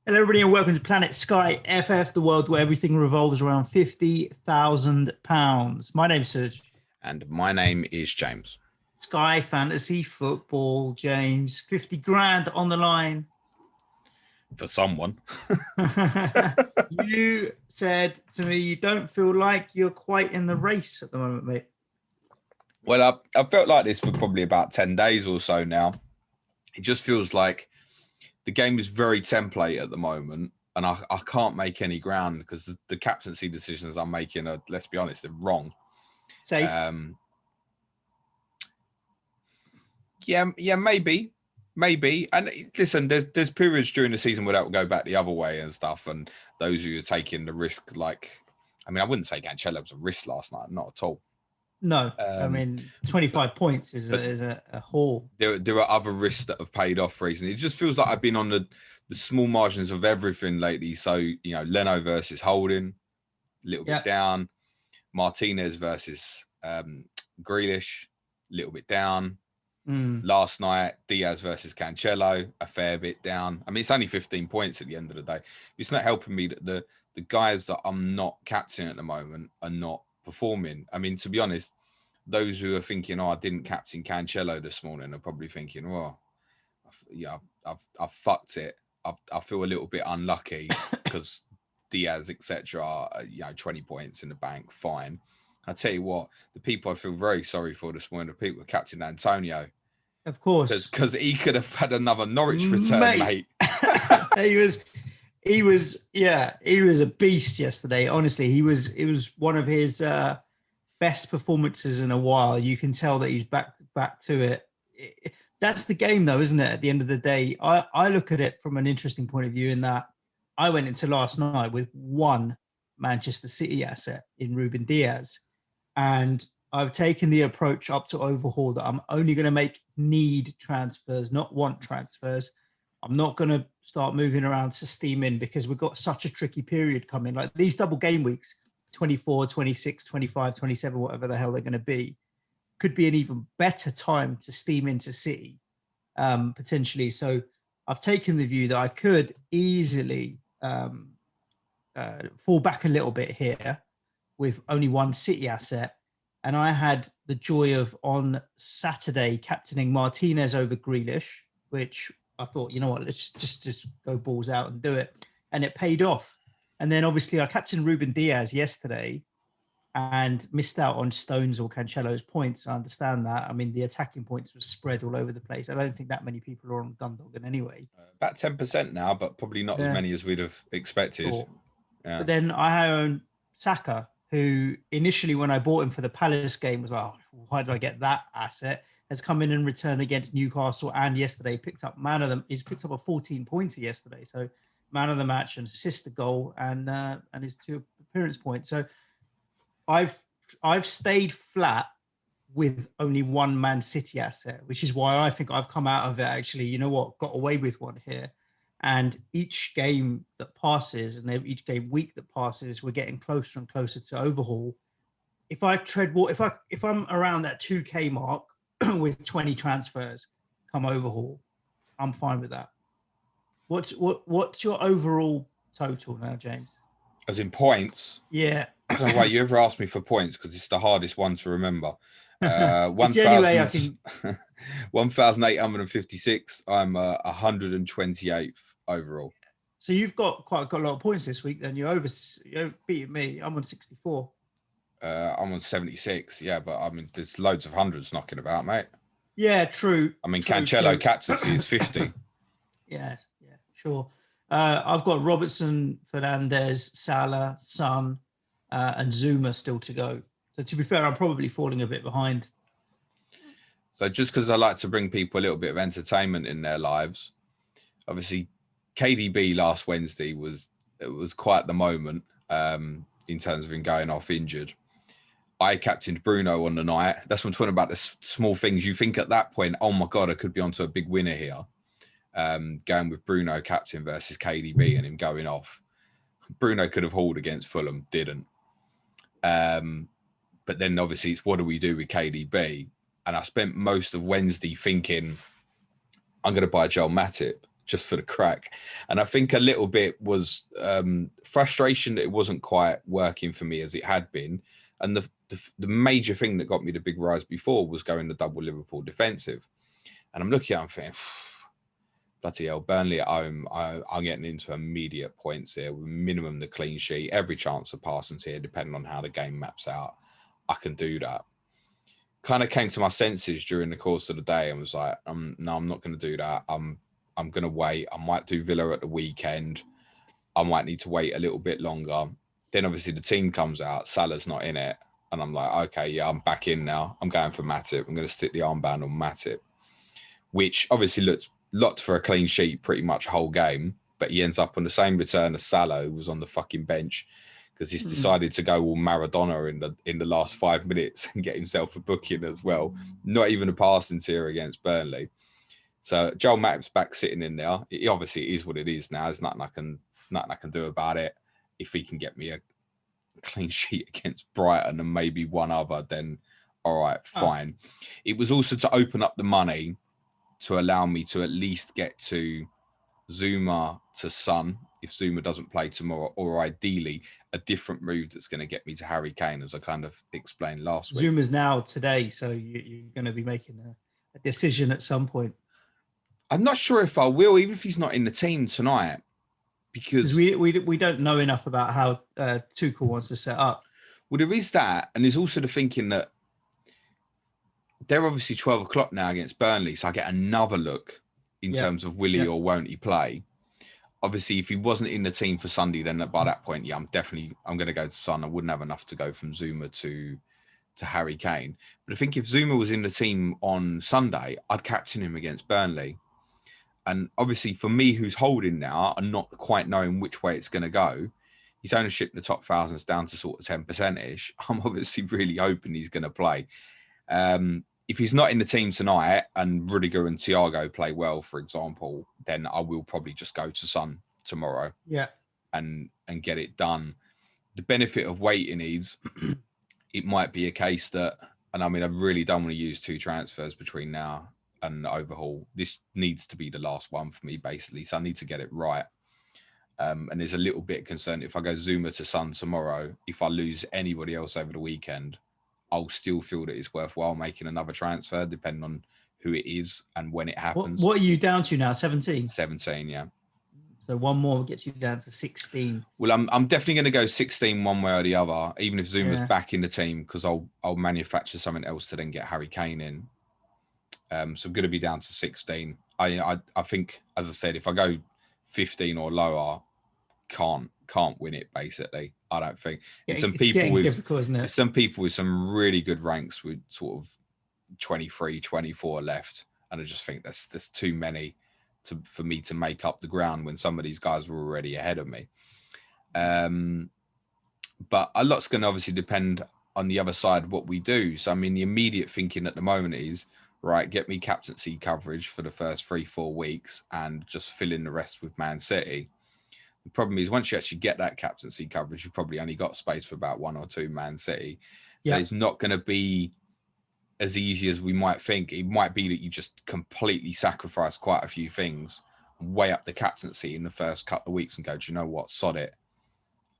Hello, everybody, and welcome to Planet SkyFF, the world where everything revolves around £50,000. My name's Suj. And my name is James. Sky Fantasy Football, James. 50 grand on the line. For someone. You said to me you don't feel like you're quite in the race at the moment, mate. Well, I've felt like this for probably about 10 days or so now. It just feels like the game is very template at the moment, and I can't make any ground because the captaincy decisions I'm making are, let's be honest, they're wrong. Safe? Yeah, maybe. And listen, there's periods during the season where that will go back the other way and stuff, and those who are taking the risk, like, I mean, I wouldn't say Cancelo was a risk last night, not at all. No, I mean, 25 points is a haul. There are other risks that have paid off recently. It just feels like I've been on the small margins of everything lately. So, you know, Leno versus Holding, a little bit down. Martinez versus Grealish, a little bit down. Last night, Diaz versus Cancelo, a fair bit down. I mean, it's only 15 points at the end of the day. It's not helping me that the guys that I'm not captaining at the moment are not performing. I mean, to be honest, those who are thinking, "Oh, I didn't captain Cancelo this morning," are probably thinking, "Well, yeah, I've fucked it. I feel a little bit unlucky because Diaz, etc. 20 points in the bank, fine." I tell you what, the people I feel very sorry for this morning, the people who captained Antonio, of course, because he could have had another Norwich return, mate. He was a beast yesterday. Honestly, it was one of his best performances in a while. You can tell that he's back to it. That's the game, though, isn't it? At the end of the day, I look at it from an interesting point of view in that I went into last night with one Manchester City asset in Ruben Diaz, and I've taken the approach up to Overhaul that I'm only going to make need transfers, not want transfers. I'm not going to start moving around to steam in because we've got such a tricky period coming. Like these double game weeks, 24, 26, 25, 27, whatever the hell they're going to be, could be an even better time to steam into City, potentially. So I've taken the view that I could easily fall back a little bit here with only one City asset. And I had the joy of, on Saturday, captaining Martinez over Grealish, which I thought, you know what, let's just go balls out and do it. And it paid off. And then obviously I captained Ruben Diaz yesterday and missed out on Stones or Cancelo's points. I understand that. I mean, the attacking points were spread all over the place. I don't think that many people are on Gundogan anyway. About 10% now, but probably not as many as we'd have expected. Sure. Yeah. But then I own Saka, who initially, when I bought him for the Palace game, was like, oh, why did I get that asset? Has come in and returned against Newcastle, and yesterday picked up He's picked up a 14-pointer yesterday. So man of the match and assist the goal and his 2 appearance points. So I've stayed flat with only one Man City asset, which is why I think I've come out of it actually, you know what, got away with one here. And each game that passes and each game week that passes, we're getting closer and closer to Overhaul. If I tread water, if I'm around that 2K mark with 20 transfers come Overhaul, I'm fine with that. What's your overall total now, James? As in points? Yeah. I don't know why you ever asked me for points because it's the hardest one to remember. 1,856. I'm 128th overall. So you've got quite a lot of points this week. Then you're beating me. I'm on 64. I'm on 76. Yeah, but I mean, there's loads of hundreds knocking about, mate. Yeah, true. I mean, Cancelo captaincy is 50. Yeah, sure. I've got Robertson, Fernandes, Salah, Son, and Zuma still to go. So to be fair, I'm probably falling a bit behind. So just because I like to bring people a little bit of entertainment in their lives, obviously KDB last Wednesday was quite the moment in terms of him going off injured. I captained Bruno on the night. That's what I'm talking about, the small things. You think at that point, oh my God, I could be onto a big winner here. Going with Bruno captain versus KDB and him going off. Bruno could have hauled against Fulham, didn't. But then obviously it's what do we do with KDB? And I spent most of Wednesday thinking, I'm going to buy Joel Matip just for the crack. And I think a little bit was frustration that it wasn't quite working for me as it had been. And the major thing that got me the big rise before was going the double Liverpool defensive. And I'm looking at it, I'm thinking, bloody hell, Burnley at home, I'm getting into immediate points here, with minimum the clean sheet, every chance of passing here, depending on how the game maps out. I can do that. Kind of came to my senses during the course of the day and was like, no, I'm not going to do that. I'm going to wait. I might do Villa at the weekend. I might need to wait a little bit longer. Then obviously the team comes out, Salah's not in it. And I'm like, okay, yeah, I'm back in now. I'm going for Matip. I'm going to stick the armband on Matip, which obviously looked for a clean sheet pretty much whole game. But he ends up on the same return as Salah, who was on the fucking bench, because he's decided to go all Maradona in the last 5 minutes and get himself a booking as well. Not even a passing tier against Burnley. So Joel Matip's back sitting in there. It obviously is what it is now. There's nothing I can do about it. If he can get me a clean sheet against Brighton and maybe one other, then all right, fine. It was also to open up the money to allow me to at least get to Zuma to Son if Zuma doesn't play tomorrow, or ideally a different move that's going to get me to Harry Kane, as I kind of explained last week. Zuma's now today, so you're going to be making a decision at some point. I'm not sure if I will, even if he's not in the team tonight, because we don't know enough about how Tuchel wants to set up. Well, there is that, and there's also the thinking that they're obviously 12 o'clock now against Burnley, so I get another look in terms of will he or won't he play. Obviously, if he wasn't in the team for Sunday, then by that point, I'm going to go to Son. I wouldn't have enough to go from Zuma to Harry Kane. But I think if Zuma was in the team on Sunday, I'd captain him against Burnley. And obviously, for me, who's holding now and not quite knowing which way it's going to go, his ownership in the top thousands down to sort of 10%-ish. I'm obviously really hoping he's going to play. If he's not in the team tonight and Rudiger and Thiago play well, for example, then I will probably just go to Son tomorrow. Yeah. And get it done. The benefit of waiting is it might be a case that, and I mean, I really don't want to use 2 transfers between now and Overhaul. This needs to be the last one for me, basically. So I need to get it right. And there's a little bit concerned if I go Zuma to Son tomorrow, if I lose anybody else over the weekend, I'll still feel that it's worthwhile making another transfer, depending on who it is and when it happens. What are you down to now? 17? 17, yeah. So one more gets you down to 16. Well, I'm definitely going to go 16 one way or the other, even if Zuma's back in the team, because I'll manufacture something else to then get Harry Kane in. So I'm going to be down to 16. I think, as I said, if I go 15 or lower, can't win it, basically. I don't think. Some people with some really good ranks with sort of 23, 24 left, and I just think there's too many for me to make up the ground when some of these guys were already ahead of me. But a lot's going to obviously depend on the other side what we do. So I mean, the immediate thinking at the moment is, right, get me captaincy coverage for the first 3-4 weeks and just fill in the rest with Man City. The problem is, once you actually get that captaincy coverage, you've probably only got space for about 1 or 2 Man City. So it's not going to be as easy as we might think. It might be that you just completely sacrifice quite a few things, weigh up the captaincy in the first couple of weeks and go, do you know what, sod it.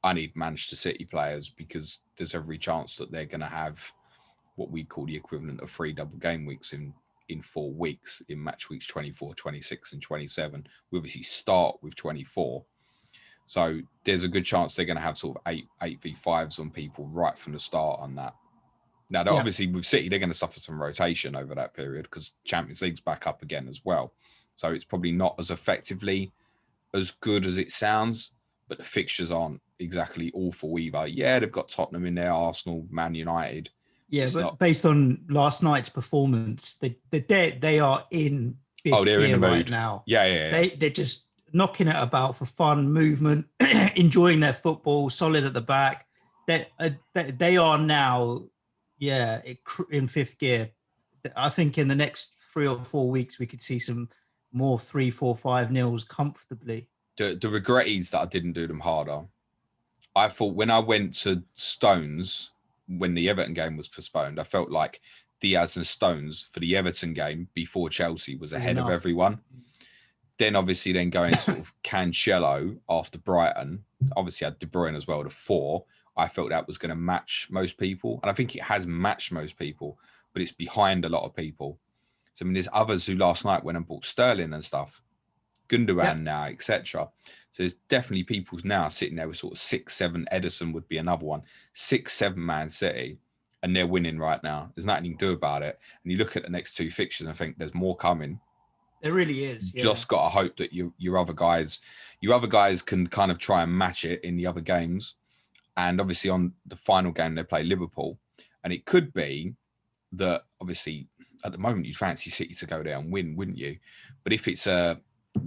I need Manchester City players, because there's every chance that they're going to have what we call the equivalent of 3 double game weeks in 4 weeks, in match weeks 24, 26 and 27. We obviously start with 24. So there's a good chance they're going to have sort of 8v5s on people right from the start on that. Now, obviously with City, they're going to suffer some rotation over that period because Champions League's back up again as well. So it's probably not as effectively as good as it sounds, but the fixtures aren't exactly awful either. Yeah, they've got Tottenham in there, Arsenal, Man United. Yeah, but based on last night's performance, they are in big they're in the mood right now. Yeah. They're just knocking it about for fun, movement, enjoying their football, solid at the back. They are now, in 5th gear. I think in the next 3 or 4 weeks, we could see some more 3-4-5-0s comfortably. The regret is that I didn't do them harder. I thought when I went to Stones, when the Everton game was postponed, I felt like Diaz and Stones for the Everton game before Chelsea was ahead of everyone. Then obviously going sort of Cancelo after Brighton. Obviously had De Bruyne as well to 4. I felt that was going to match most people. And I think it has matched most people, but it's behind a lot of people. So, I mean, there's others who last night went and bought Sterling and stuff, Gundogan now, etc. So there's definitely people now sitting there with sort of 6, 7. Ederson would be another one. 6, 7 Man City, and they're winning right now. There's nothing you can do about it. And you look at the next 2 fixtures and think there's more coming. There really is. Yeah. Just got to hope that your other guys can kind of try and match it in the other games. And obviously on the final game they play Liverpool, and it could be that obviously at the moment you'd fancy City to go there and win, wouldn't you? But if it's the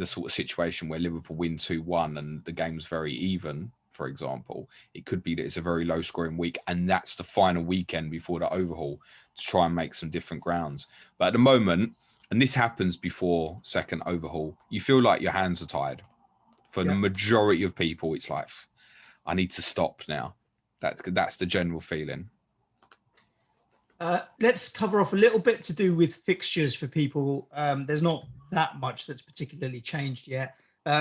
sort of situation where Liverpool win 2-1 and the game's very even, for example, it could be that it's a very low scoring week, and that's the final weekend before the overhaul to try and make some different grounds. But at the moment, and this happens before second overhaul, you feel like your hands are tied. For the majority of people, it's like, I need to stop now. That's the general feeling. Let's cover off a little bit to do with fixtures for people. There's not that much that's particularly changed yet.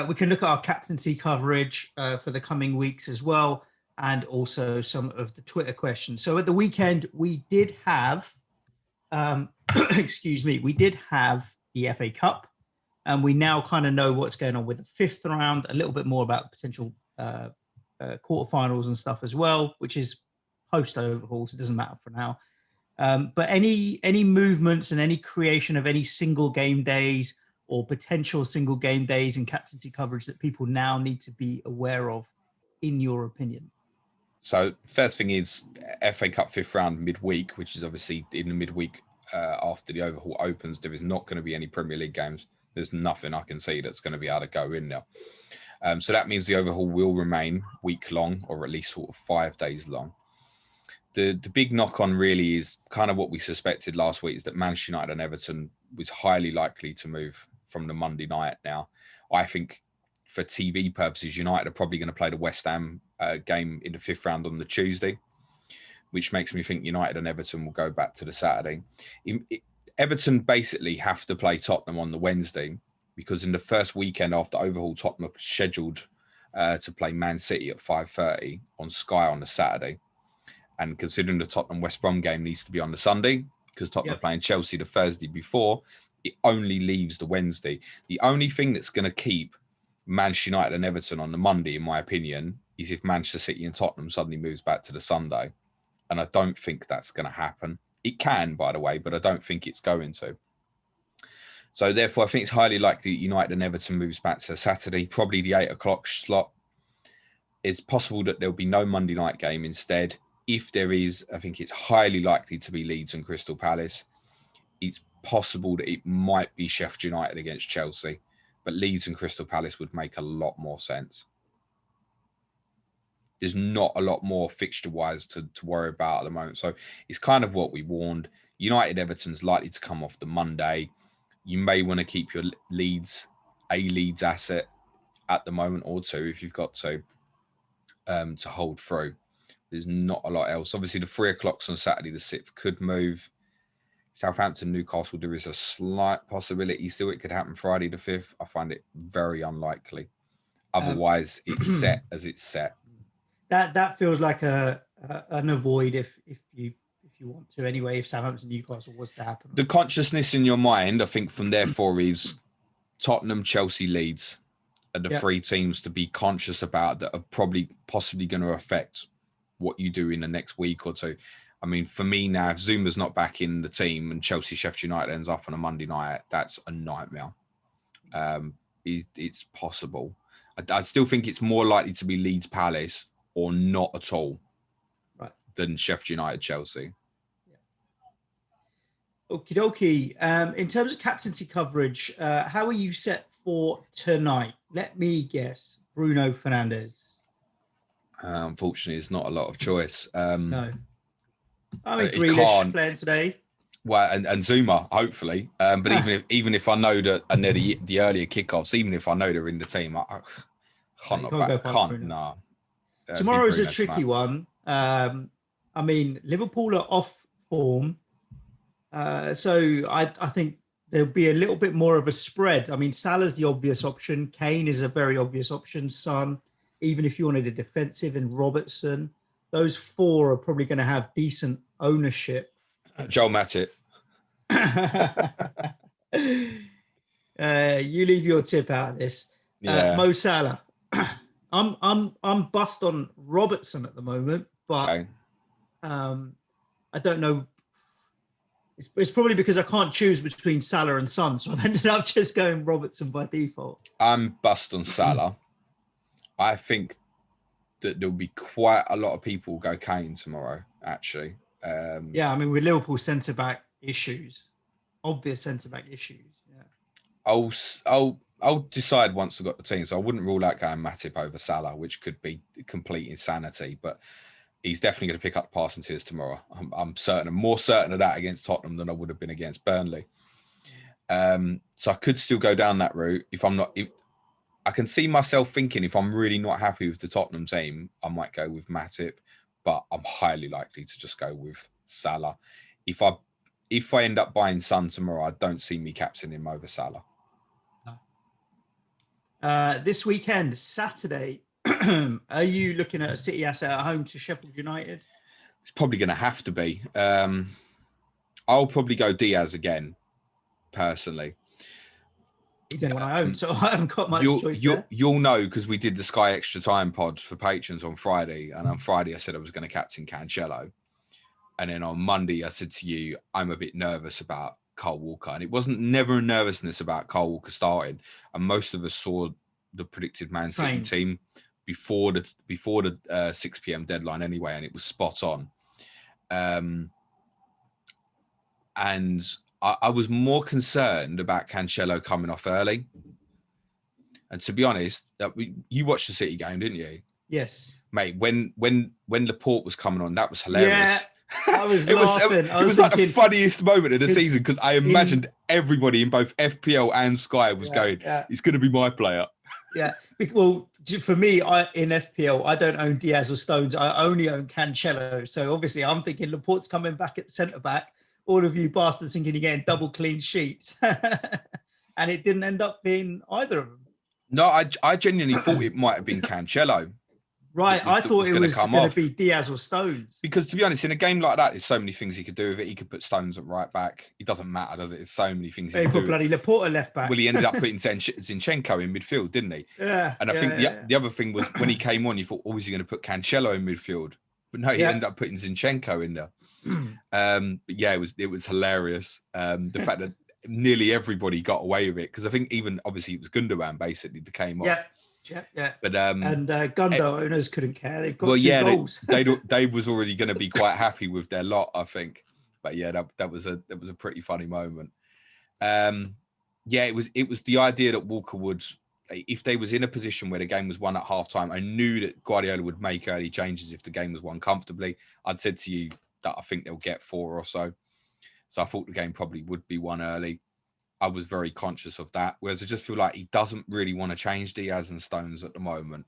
We can look at our captaincy coverage for the coming weeks as well, and also some of the Twitter questions. So at the weekend, we did have, we did have the FA Cup, and we now kind of know what's going on with the 5th round, a little bit more about potential quarterfinals and stuff as well, which is post overhaul, so it doesn't matter for now. But any movements and any creation of any single game days or potential single game days in captaincy coverage that people now need to be aware of, in your opinion? So first thing is FA Cup 5th round midweek, which is obviously in the midweek after the overhaul opens. There is not going to be any Premier League games. There's nothing I can see that's going to be able to go in there. So that means the overhaul will remain week long, or at least sort of 5 days long. The big knock on really is kind of what we suspected last week, is that Manchester United and Everton was highly likely to move from the Monday night. Now, I think for TV purposes, United are probably going to play the West Ham game in the 5th round on the Tuesday, which makes me think United and Everton will go back to the Saturday. Everton basically have to play Tottenham on the Wednesday, because in the first weekend after overhaul, Tottenham are scheduled to play Man City at 5:30 on Sky on the Saturday. And considering the Tottenham West Brom game needs to be on the Sunday, because Tottenham are playing Chelsea the Thursday before, it only leaves the Wednesday. The only thing that's going to keep Manchester United and Everton on the Monday, in my opinion, is if Manchester City and Tottenham suddenly moves back to the Sunday. And I don't think that's going to happen. It can, by the way, but I don't think it's going to. So therefore, I think it's highly likely United and Everton moves back to Saturday, probably the 8 o'clock slot. It's possible that there'll be no Monday night game instead. If there is, I think it's highly likely to be Leeds and Crystal Palace. It's possible that it might be Sheffield United against Chelsea, but Leeds and Crystal Palace would make a lot more sense. There's not a lot more fixture-wise to worry about at the moment. So it's kind of what we warned. United Everton's likely to come off the Monday. You may want to keep your Leeds asset at the moment, or 2 if you've got to hold through. There's not a lot else. Obviously, the 3 o'clocks on Saturday the 6th could move. Southampton, Newcastle, there is a slight possibility still it could happen Friday the 5th. I find it very unlikely. Otherwise, it's set as it's set. That feels like an avoid if you want to anyway, if Southampton, Newcastle was to happen. The consciousness in your mind, I think, from therefore is Tottenham, Chelsea, Leeds are the 3 teams to be conscious about that are possibly going to affect what you do in the next week or 2. I mean, for me now, if Zuma's not back in the team and Chelsea Sheffield United ends up on a Monday night, that's a nightmare. It's possible. I still think it's more likely to be Leeds Palace or not at all than Sheffield United Chelsea. Okie dokie. In terms of captaincy coverage, how are you set for tonight? Let me guess. Bruno Fernandes. Unfortunately, it's not a lot of choice. No. I mean, Grealish playing today. Well, and Zuma, hopefully. But even if I know that, and they're the earlier kickoffs, even if I know they're in the team, I can't. No. Tomorrow's a tricky one. I mean, Liverpool are off form. So I think there'll be a little bit more of a spread. I mean, Salah's the obvious option. Kane is a very obvious option. Son, even if you wanted a defensive, and Robertson, those four are probably going to have decent ownership. Joel Matip. You leave your tip out of this. Yeah. Mo Salah. I'm bust on Robertson at the moment, but Okay. I don't know. It's probably because I can't choose between Salah and Son, so I've ended up just going Robertson by default. I'm bust on Salah. I think that there'll be quite a lot of people go Kane tomorrow, actually. Yeah, I mean, with Liverpool centre-back issues, obvious centre-back issues. Yeah. I'll decide once I've got the team. So I wouldn't rule out going Matip over Salah, which could be complete insanity, but he's definitely going to pick up passing tiers tomorrow. I'm certain. I'm more certain of that against Tottenham than I would have been against Burnley. So I could still go down that route if I can see myself thinking if I'm really not happy with the Tottenham team, I might go with Matip, but I'm highly likely to just go with Salah. If I end up buying Son tomorrow, I don't see me captaining him over Salah. No. This weekend, Saturday, are you looking at a City asset at home to Sheffield United? It's probably going to have to be. I'll probably go Diaz again, personally. He's the only one I own, so I haven't got much choice there. You'll know because we did the Sky Extra Time pod for patrons on Friday, and on Friday I said I was going to captain Cancelo, and then on Monday I said to you I'm a bit nervous about Kyle Walker, and it wasn't never a nervousness about Kyle Walker starting, and most of us saw the predicted Man City team before the 6 p.m. deadline anyway, and it was spot on. And I was more concerned about Cancelo coming off early. And to be honest, you watched the City game, didn't you? Yes. Mate, when Laporte was coming on, that was hilarious. Yeah, I was laughing. It was like the funniest moment of the season because I imagined everybody in both FPL and Sky was going, he's going to be my player. Yeah. Well, for me, in FPL, I don't own Diaz or Stones. I only own Cancelo. So obviously I'm thinking Laporte's coming back at centre-back. All of you bastards thinking you're getting double clean sheets. And it didn't end up being either of them. No, I genuinely thought it might have been Cancelo. Right, I thought it was going to be Diaz or Stones. Because to be honest, in a game like that, there's so many things he could do with it. He could put Stones at right back. It doesn't matter, does it? There's so many things he could do. Bloody Laporte left back. Well, he ended up putting Zinchenko in midfield, didn't he? Yeah. And I think the other thing was when he came on, you thought, oh, is he going to put Cancelo in midfield? But no, he ended up putting Zinchenko in there. But yeah, it was hilarious. The fact that nearly everybody got away with it, because I think even obviously it was Gundogan basically that came off. Yeah. But and Gundo owners couldn't care. They've got two goals. they was already going to be quite happy with their lot, I think. But yeah, that was a pretty funny moment. It was the idea that Walker would, if they was in a position where the game was won at halftime, I knew that Guardiola would make early changes if the game was won comfortably. I'd said to you that I think they'll get 4 or so. So I thought the game probably would be won early. I was very conscious of that. Whereas I just feel like he doesn't really want to change Diaz and Stones at the moment.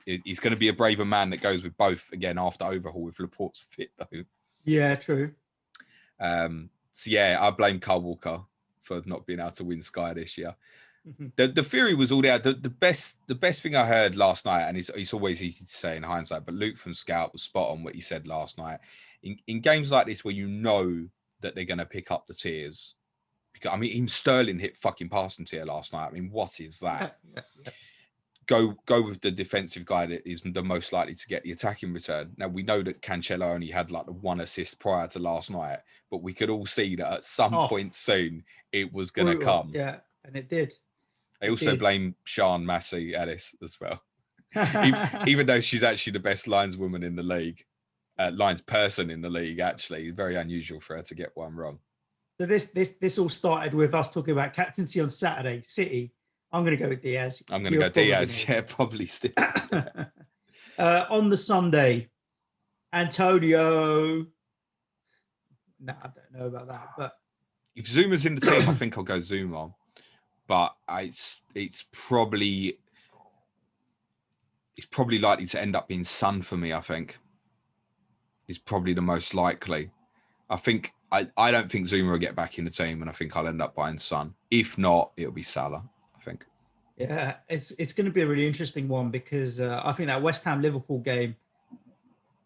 He's going to be a braver man that goes with both again after Overhaul if Laporte's fit though. Yeah, true. So yeah, I blame Kyle Walker for not being able to win Sky this year. The theory was all there. The best thing I heard last night, and it's always easy to say in hindsight, but Luke from Scout was spot on what he said last night. In games like this where you know that they're going to pick up the tiers, because I mean, even Sterling hit fucking passing tier last night. I mean, what is that? Go with the defensive guy that is the most likely to get the attacking return. Now we know that Cancelo only had like the 1 assist prior to last night, but we could all see that at some point soon it was going to come. Yeah, and it did. I also blame Sian Massey Ellis as well, even though she's actually the best lineswoman in the league, lines person in the league. Actually, very unusual for her to get one wrong. So this all started with us talking about captaincy on Saturday. City. I'm going to go with Diaz. I'm going to go Diaz. Yeah, probably still. On the Sunday, Antonio. No, I don't know about that. But if Zuma's in the team, I think I'll go Zuma. But it's probably likely to end up being Son for me. I think is probably the most likely. I think I don't think Zuma will get back in the team, and I think I'll end up buying Son. If not, it'll be Salah, I think. Yeah, it's going to be a really interesting one because I think that West Ham Liverpool game,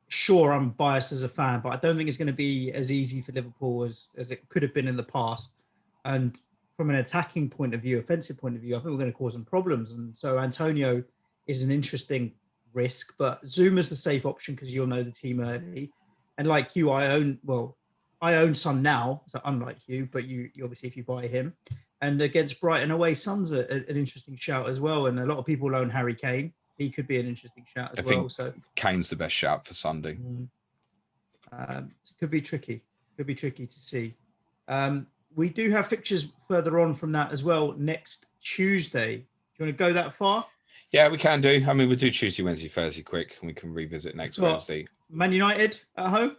sure, I'm biased as a fan, but I don't think it's going to be as easy for Liverpool as it could have been in the past. And from an attacking point of view, offensive point of view, I think we're going to cause some problems. And so Antonio is an interesting risk, but Zuma's the safe option because you'll know the team early. And like you, I own Son now, so unlike you, but you obviously if you buy him. And against Brighton away, Son's an interesting shout as well. And a lot of people own Harry Kane. He could be an interesting shout as well. So Kane's the best shout for Sunday. It could be tricky. Could be tricky to see. We do have fixtures further on from that as well next Tuesday. Do you want to go that far? Yeah, we can do. I mean, we'll do Tuesday, Wednesday, Thursday quick, and we can revisit next Wednesday. Man United at home?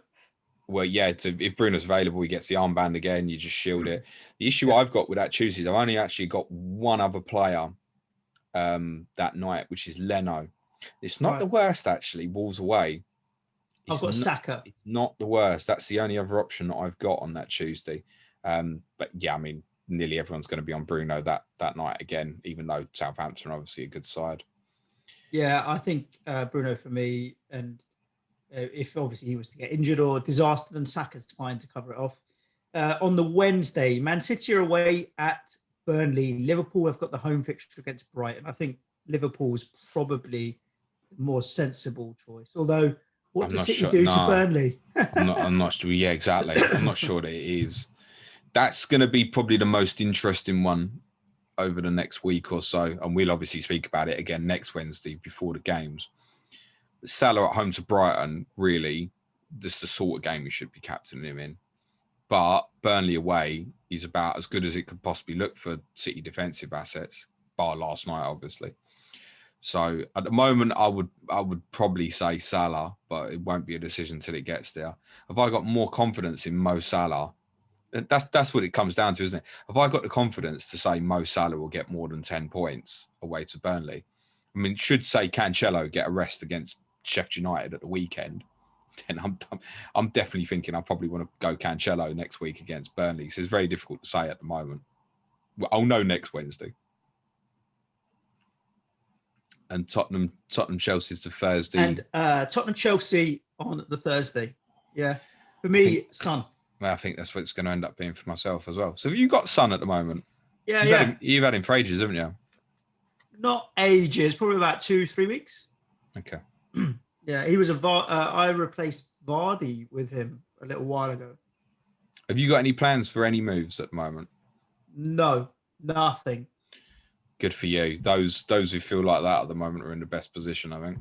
Well, yeah, if Bruno's available, he gets the armband again, you just shield it. The issue I've got with that Tuesday, I've only actually got one other player that night, which is Leno. It's not the worst, actually, Wolves away. I've got Saka. It's not the worst. That's the only other option that I've got on that Tuesday. But yeah, I mean, nearly everyone's going to be on Bruno that night again, even though Southampton are obviously a good side. Yeah, I think Bruno for me, and if obviously he was to get injured or disaster, then Saka's fine to cover it off. On the Wednesday, Man City are away at Burnley. Liverpool have got the home fixture against Brighton. I think Liverpool's probably the more sensible choice. Although, what does City do to Burnley? I'm not sure. Yeah, exactly. I'm not sure that it is. That's going to be probably the most interesting one over the next week or so. And we'll obviously speak about it again next Wednesday before the games. Salah at home to Brighton, really, this is the sort of game you should be captaining him in. But Burnley away is about as good as it could possibly look for City defensive assets, bar last night, obviously. So at the moment, I would probably say Salah, but it won't be a decision until it gets there. Have I got more confidence in Mo Salah? That's what it comes down to, isn't it? Have I got the confidence to say Mo Salah will get more than 10 points away to Burnley? I mean, should say Cancelo get a rest against Sheffield United at the weekend, then I'm definitely thinking I probably want to go Cancelo next week against Burnley. So it's very difficult to say at the moment. Well, I'll know next Wednesday. And Tottenham Chelsea's the Thursday. And Tottenham Chelsea on the Thursday. Yeah. For me, Son. Well, I think that's what it's going to end up being for myself as well. So have you got Son at the moment? Yeah, You've had him for ages, haven't you? Not ages, probably about 2-3 weeks. Okay. Yeah, he was I replaced Vardy with him a little while ago. Have you got any plans for any moves at the moment? No, nothing. Good for you. Those who feel like that at the moment are in the best position, I think.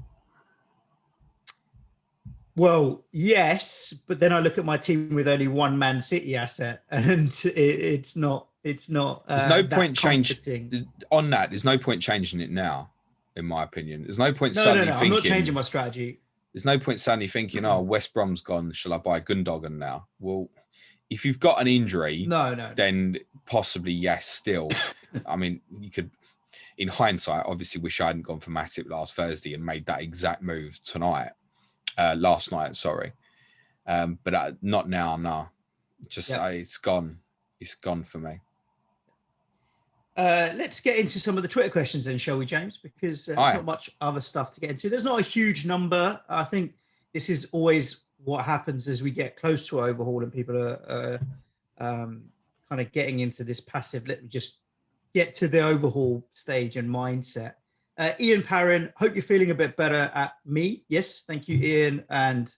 Well, yes, but then I look at my team with only one Man City asset, and it's not. There's no point changing on that. There's no point changing it now, in my opinion. There's no point suddenly thinking. I'm not changing my strategy. There's no point suddenly thinking, oh, West Brom's gone. Shall I buy Gundogan now? Well, if you've got an injury, then possibly yes. Still, I mean, you could. In hindsight, obviously, wish I hadn't gone for Matip last Thursday and made that exact move last night. Sorry, but not now. No, just it's gone. It's gone for me. Let's get into some of the Twitter questions then, shall we, James? Because there's not much other stuff to get into. There's not a huge number. I think this is always what happens as we get close to Overhaul and people are kind of getting into this passive. Let me just get to the Overhaul stage and mindset. Ian Parron, hope you're feeling a bit better at me. Yes, thank you, Ian. And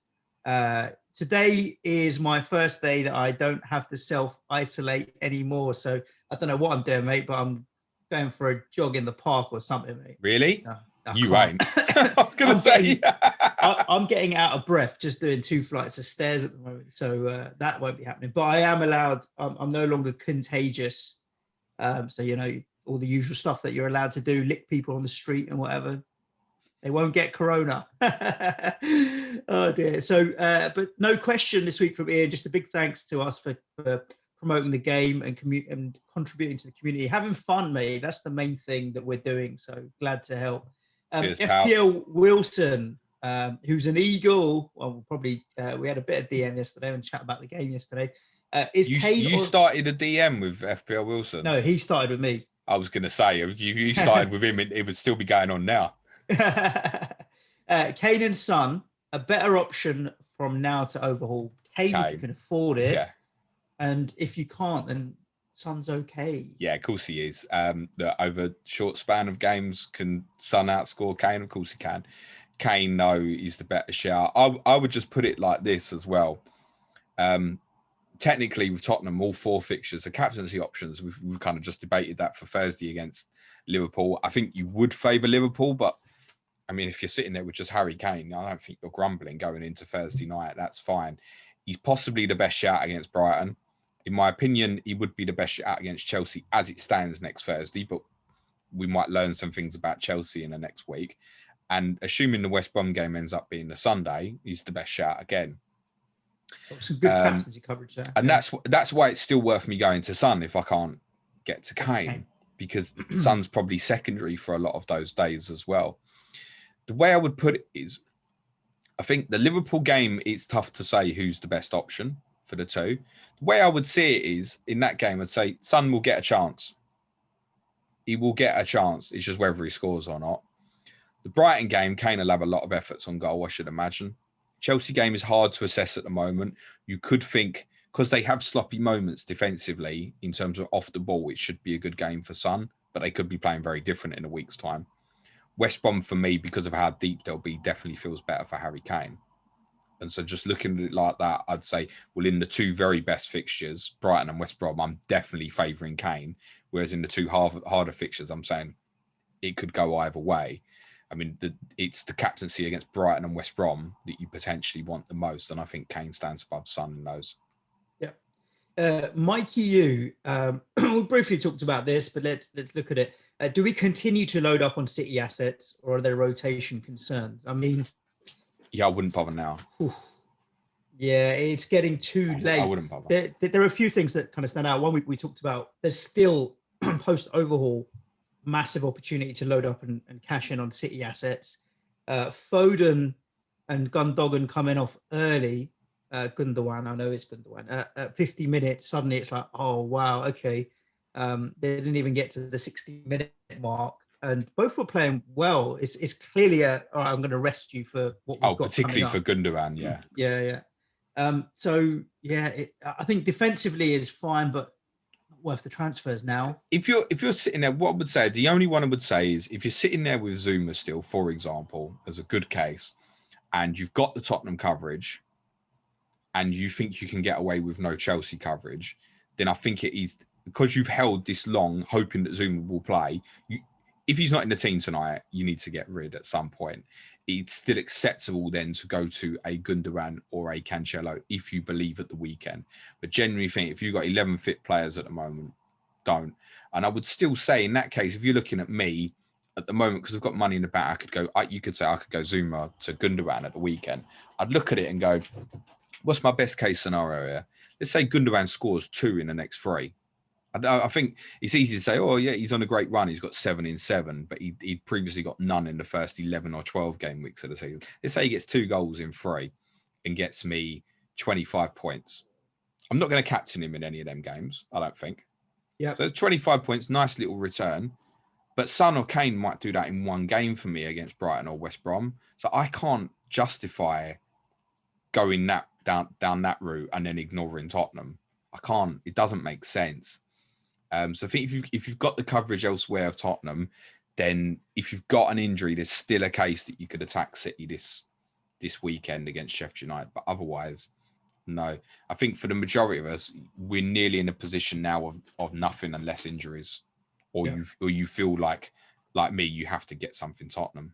today is my first day that I don't have to self-isolate anymore. So I don't know what I'm doing, mate, but I'm going for a jog in the park or something, mate. Really? No, you ain't. I was going to say. I'm getting out of breath just doing 2 flights of stairs at the moment. So that won't be happening. But I am allowed. I'm no longer contagious. So, you know, all the usual stuff that you're allowed to do, lick people on the street and whatever. They won't get corona. Oh, dear. So, but no question this week from Ian. Just a big thanks to us for promoting the game and contributing to the community. Having fun, mate. That's the main thing that we're doing. So glad to help. Cheers, FPL Wilson. who's an Eagle. Well, we'll probably we had a bit of DM yesterday and chat about the game yesterday. Is Kane? You started a DM with FPL Wilson? No, he started with me. I was going to say, if you started with him, it would still be going on now. Kane and Son, a better option from now to Overhaul. Kane, if you can afford it. Yeah. And if you can't, then Son's okay. Yeah, of course he is. Over short span of games, can Son outscore Kane? Of course he can. Kane, no, he's the better shout. I would just put it like this as well. Technically, with Tottenham, all 4 fixtures are captaincy options. We've kind of just debated that for Thursday against Liverpool. I think you would favour Liverpool, but I mean, if you're sitting there with just Harry Kane, I don't think you're grumbling going into Thursday night. That's fine. He's possibly the best shout against Brighton. In my opinion, he would be the best shout against Chelsea as it stands next Thursday, but we might learn some things about Chelsea in the next week. And assuming the West Brom game ends up being the Sunday, he's the best shout again. Some good captaincy coverage there. And that's why it's still worth me going to Son if I can't get to Kane, because Son's probably secondary for a lot of those days as well. The way I would put it is, I think the Liverpool game, it's tough to say who's the best option for the two. The way I would see it is, in that game, I'd say Son will get a chance. He will get a chance. It's just whether he scores or not. The Brighton game, Kane will have a lot of efforts on goal, I should imagine. Chelsea game is hard to assess at the moment. You could think, because they have sloppy moments defensively in terms of off the ball, it should be a good game for Son, but they could be playing very different in a week's time. West Brom, for me, because of how deep they'll be, definitely feels better for Harry Kane. And so just looking at it like that, I'd say, well, in the 2 very best fixtures, Brighton and West Brom, I'm definitely favouring Kane. Whereas in the 2 harder fixtures, I'm saying it could go either way. I mean, it's the captaincy against Brighton and West Brom that you potentially want the most. And I think Kane stands above Son in those. Yeah. Mikey, you, we briefly talked about this, but let's look at it. Do we continue to load up on City assets, or are there rotation concerns? I mean... Yeah, I wouldn't bother now. Yeah, it's getting too late. I wouldn't bother. There are a few things that kind of stand out. One we talked about, there's still, post-Overhaul, massive opportunity to load up and cash in on City assets. Foden and Gundogan coming off early. Gundogan, I know it's Gundogan. At 50 minutes, suddenly it's like, oh, wow, okay. They didn't even get to the 60-minute mark. And both were playing well. It's clearly all right, I'm going to rest you for what we've got. Particularly for Gundogan, yeah. Yeah. I think defensively is fine, but not worth the transfers now. If you're sitting there, what I would say, the only one I would say is if you're sitting there with Zuma still, for example, as a good case, and you've got the Tottenham coverage, and you think you can get away with no Chelsea coverage, then I think it is because you've held this long, hoping that Zuma will play. If he's not in the team tonight, you need to get rid at some point. It's still acceptable then to go to a Gundogan or a Cancelo if you believe at the weekend. But generally think if you've got 11 fit players at the moment, don't. And I would still say in that case, if you're looking at me at the moment, because I've got money in the bank, you could say I could go Zuma to Gundogan at the weekend. I'd look at it and go, what's my best case scenario here? Let's say Gundogan scores 2 in the next 3. I think it's easy to say, oh, yeah, he's on a great run. He's got 7 in 7, but he'd previously got none in the first 11 or 12 game weeks of the season. Let's say he gets 2 goals in 3 and gets me 25 points. I'm not going to captain him in any of them games, I don't think. Yeah. So 25 points, nice little return. But Son or Kane might do that in one game for me against Brighton or West Brom. So I can't justify going down that route and then ignoring Tottenham. I can't. It doesn't make sense. So I think if you've got the coverage elsewhere of Tottenham, then if you've got an injury, there's still a case that you could attack City this weekend against Sheffield United. But otherwise, no. I think for the majority of us, we're nearly in a position now of nothing unless injuries, or you feel like me, you have to get something Tottenham.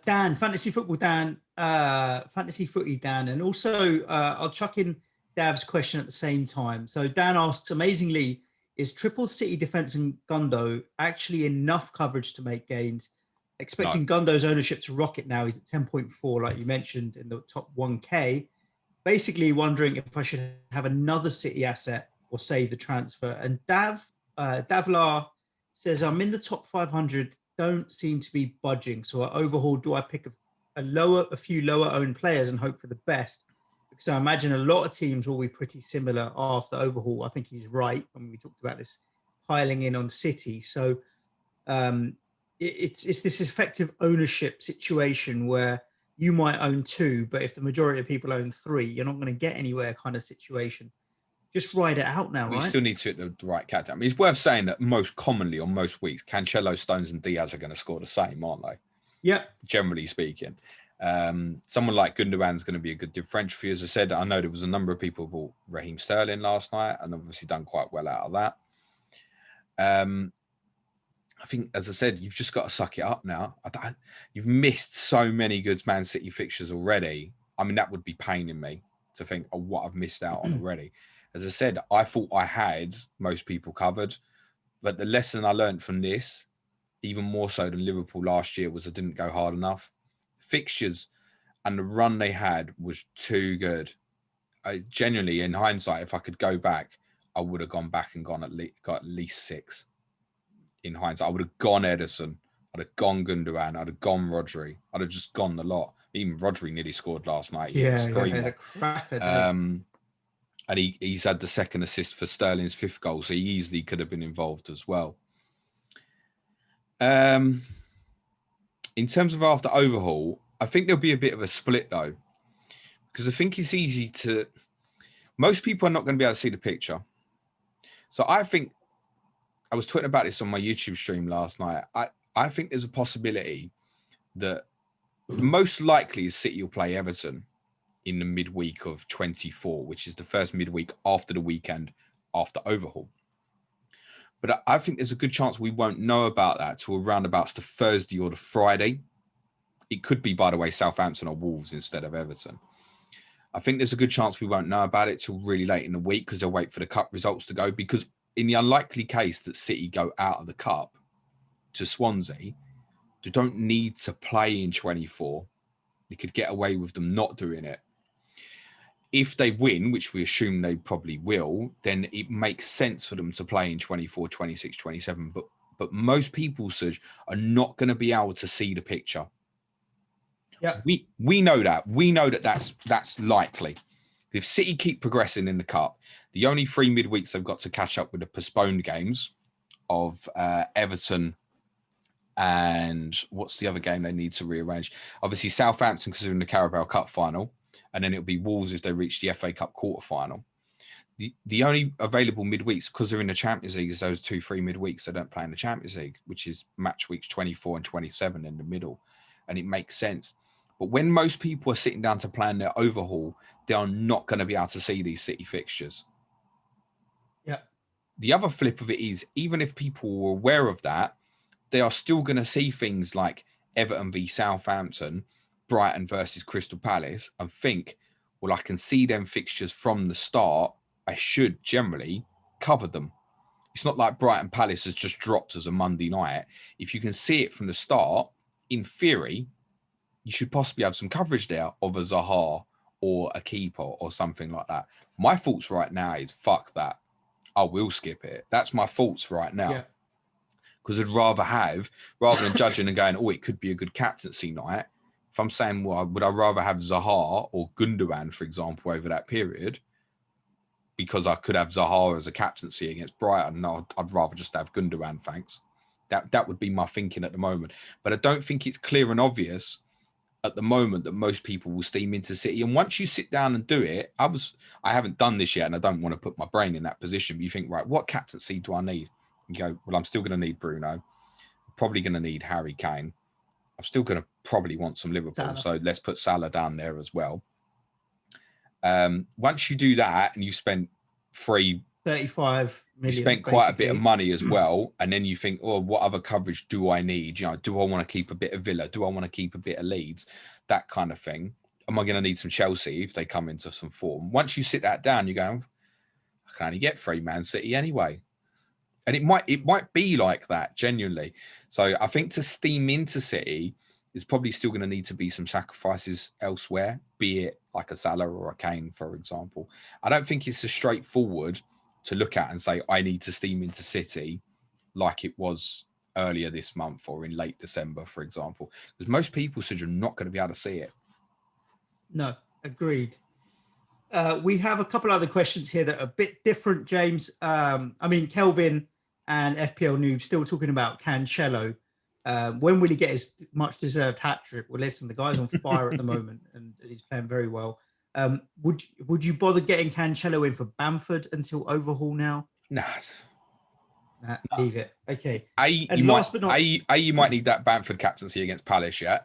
Dan, Fantasy Football Dan, Fantasy Footy Dan, and also I'll chuck in Dav's question at the same time. So Dan asks, amazingly, is triple City defense and Gundo actually enough coverage to make gains? Expecting Gundo's ownership to rocket now. He's at 10.4, like you mentioned, in the top 1K. Basically wondering if I should have another City asset or save the transfer. And Davlar says, I'm in the top 500, don't seem to be budging. So at Overhaul, do I pick a a few lower owned players and hope for the best. Because I imagine a lot of teams will be pretty similar after Overhaul. I think he's right when we talked about this piling in on City. So it's this effective ownership situation where you might own 2, but if the majority of people own 3, you're not going to get anywhere kind of situation. Just ride it out now, We right? still need to hit the right catch. I mean, it's worth saying that most commonly on most weeks, Cancelo, Stones, and Diaz are going to score the same, aren't they? Yeah. Generally speaking. Someone like Gundogan's going to be a good differential for you. As I said, I know there was a number of people who bought Raheem Sterling last night and obviously done quite well out of that. I think, as I said, you've just got to suck it up now. You've missed so many good Man City fixtures already. I mean, that would be paining me to think of what I've missed out on already. As I said, I thought I had most people covered, but the lesson I learned from this, even more so than Liverpool last year, was I didn't go hard enough. Fixtures and the run they had was too good. I genuinely, in hindsight, if I could go back, I would have gone back and got at least 6. In hindsight, I would have gone Ederson, I'd have gone Gundogan, I'd have gone Rodri, I'd have just gone the lot. Even Rodri nearly scored last night. He hit a screamer. And he's had the second assist for Sterling's 5th goal, so he easily could have been involved as well. In terms of after Overhaul, I think there'll be a bit of a split though, because I think it's easy to. Most people are not going to be able to see the picture, so I think. I was talking about this on my YouTube stream last night. I think there's a possibility that most likely City will play Everton in the midweek of 24, which is the first midweek after the weekend after Overhaul. But I think there's a good chance we won't know about that till around about the Thursday or the Friday. It could be, by the way, Southampton or Wolves instead of Everton. I think there's a good chance we won't know about it till really late in the week because they'll wait for the cup results to go. Because in the unlikely case that City go out of the cup to Swansea, they don't need to play in 24. They could get away with them not doing it. If they win, which we assume they probably will, then it makes sense for them to play in 24, 26, 27. But most people, Suj, are not going to be able to see the picture. Yeah, we know that. We know that that's likely. If City keep progressing in the cup, the only 3 midweeks they've got to catch up with the postponed games of Everton and what's the other game they need to rearrange? Obviously, Southampton because they're in the Carabao Cup final, and then it'll be Wolves if they reach the FA Cup quarter-final. The only available midweeks, because they're in the Champions League, is those 2-3 midweeks they don't play in the Champions League, which is match weeks 24 and 27 in the middle. And it makes sense. But when most people are sitting down to plan their overhaul, they are not going to be able to see these City fixtures. Yeah. The other flip of it is, even if people were aware of that, they are still going to see things like Everton v Southampton, Brighton versus Crystal Palace, and think, well, I can see them fixtures from the start. I should generally cover them. It's not like Brighton Palace has just dropped as a Monday night. If you can see it from the start, in theory, you should possibly have some coverage there of a Zaha or a keeper or something like that. My thoughts right now is, fuck that. I will skip it. That's my thoughts right now. Yeah. Because I'd rather than judging and going, oh, it could be a good captaincy night. If I'm saying, well, would I rather have Zaha or Gundogan, for example, over that period? Because I could have Zaha as a captaincy against Brighton. No, I'd rather just have Gundogan, thanks. That would be my thinking at the moment. But I don't think it's clear and obvious at the moment that most people will steam into City. And once you sit down and do it, I haven't done this yet, and I don't want to put my brain in that position. But you think, right, what captaincy do I need? You go, well, I'm still going to need Bruno. I'm probably going to need Harry Kane. I'm still going to probably want some Liverpool. Salah. So let's put Salah down there as well. Once you do that and you spent 35 million, you spent quite a bit of money as well, and then you think, oh, what other coverage do I need? You know, do I want to keep a bit of Villa? Do I want to keep a bit of Leeds? That kind of thing. Am I going to need some Chelsea if they come into some form? Once you sit that down, you go, I can only get 3 Man City anyway. And it might be like that, genuinely. So I think to steam into City is probably still going to need to be some sacrifices elsewhere, be it like a Salah or a Kane, for example. I don't think it's as straightforward to look at and say, I need to steam into City like it was earlier this month or in late December, for example, because most people said you're not going to be able to see it. No, agreed. We have a couple other questions here that are a bit different, James. I mean, Kelvin and FPL Noob still talking about Cancelo. When will he get his much-deserved hat-trick? Well, listen, the guy's on fire at the moment, and he's playing very well. Would you bother getting Cancelo in for Bamford until Overhaul now? Nah. Leave it. Okay. You might need that Bamford captaincy against Palace, yeah?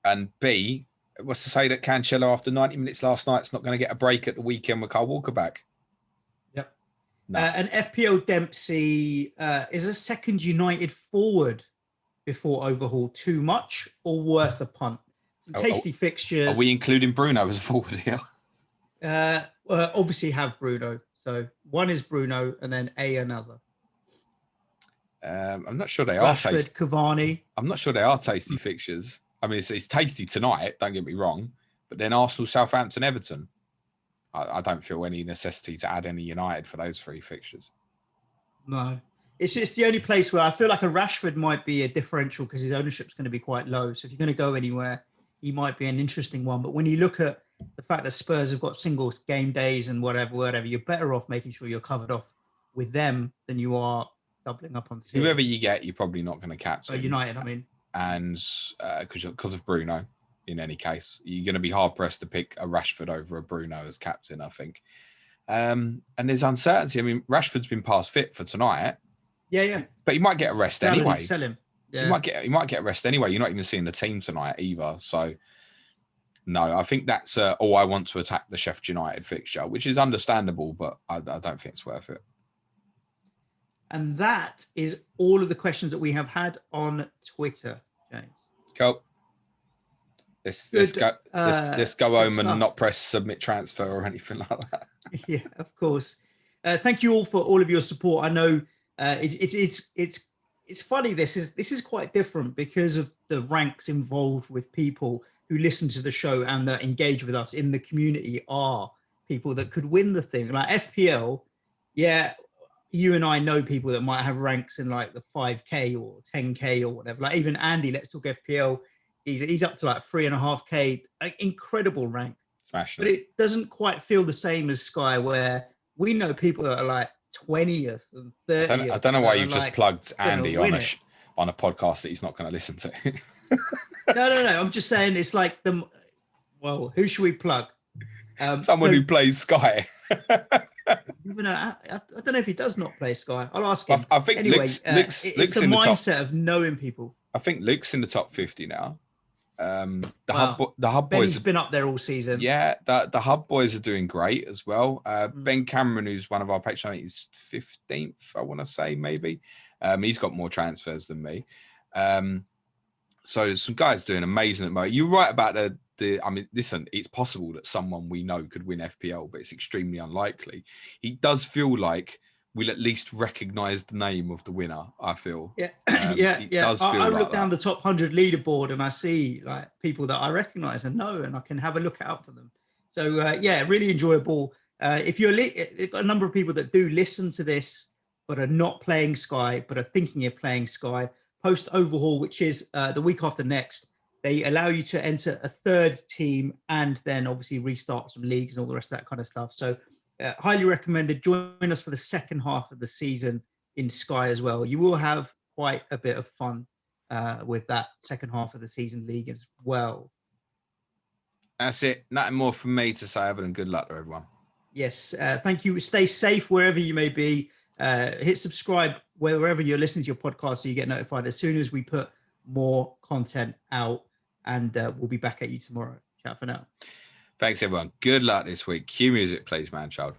And B, what's to say that Cancelo, after 90 minutes last night, is not going to get a break at the weekend with Kyle Walker back? Yep. No. And FPL Dempsey is a second United forward before Overhaul too much or worth a punt? Some tasty fixtures. Are we including Bruno as a forward here? Obviously have Bruno. So one is Bruno and then another. I'm not sure they Rashford, are tasty. Cavani. I'm not sure they are tasty fixtures. I mean, it's tasty tonight, don't get me wrong. But then Arsenal, Southampton, Everton. I don't feel any necessity to add any United for those 3 fixtures. No. It's just the only place where I feel like a Rashford might be a differential because his ownership's going to be quite low. So if you're going to go anywhere, he might be an interesting one. But when you look at the fact that Spurs have got single game days and whatever, you're better off making sure you're covered off with them than you are doubling up on City. Whoever you get, you're probably not going to captain. United, I mean. And because of Bruno, in any case, you're going to be hard-pressed to pick a Rashford over a Bruno as captain, I think. And there's uncertainty. I mean, Rashford's been past fit for tonight. Yeah. But he might get a rest anyway. Sell him. Yeah. He might get a rest anyway. You're not even seeing the team tonight either. So, no, I think that's I want to attack the Sheffield United fixture, which is understandable, but I don't think it's worth it. And that is all of the questions that we have had on Twitter, James. Cool. Let's go home and not press submit transfer or anything like that. Yeah, of course. Thank you all for all of your support. I know it's funny. This is quite different because of the ranks involved with people who listen to the show and that engage with us in the community are people that could win the thing. Like FPL, yeah, you and I know people that might have ranks in like the 5K or 10K or whatever. Like even Andy, Let's Talk FPL, he's up to like 3.5K, like incredible rank. Smashing. But it doesn't quite feel the same as Sky, where we know people that are like 20th and 30th. I don't know why you just plugged Andy on a podcast that he's not going to listen to. No. I'm just saying it's like who should we plug? Someone who plays Sky. I don't know if he does not play Sky. I'll ask him. I think anyway, Luke's it's the mindset of knowing people. I think Luke's in the top 50 now. The Hub Ben's boys been up there all season. Yeah, the Hub boys are doing great as well. Ben Cameron, who's one of our patrons, I think he's 15th, I want to say, maybe. He's got more transfers than me. So there's some guys doing amazing at the moment. You're right about I mean, listen, it's possible that someone we know could win FPL, but it's extremely unlikely. It does feel like we'll at least recognise the name of the winner, I feel. Yeah, I look down the top 100 leaderboard and I see like people that I recognise and know, and I can have a look out for them. So, really enjoyable. If you're got a number of people that do listen to this, but are not playing Sky, but are thinking of playing Sky, post Overhaul, which is the week after next, they allow you to enter a third team and then obviously restart some leagues and all the rest of that kind of stuff. So highly recommended. Join us for the second half of the season in Sky as well. You will have quite a bit of fun with that second half of the season league as well. That's it. Nothing more from me to say other than good luck to everyone. Yes. Thank you. Stay safe wherever you may be. Hit subscribe wherever you're listening to your podcast so you get notified as soon as we put more content out, and we'll be back at you tomorrow. Ciao for now. Thanks everyone. Good luck this week. Cue music please, man child.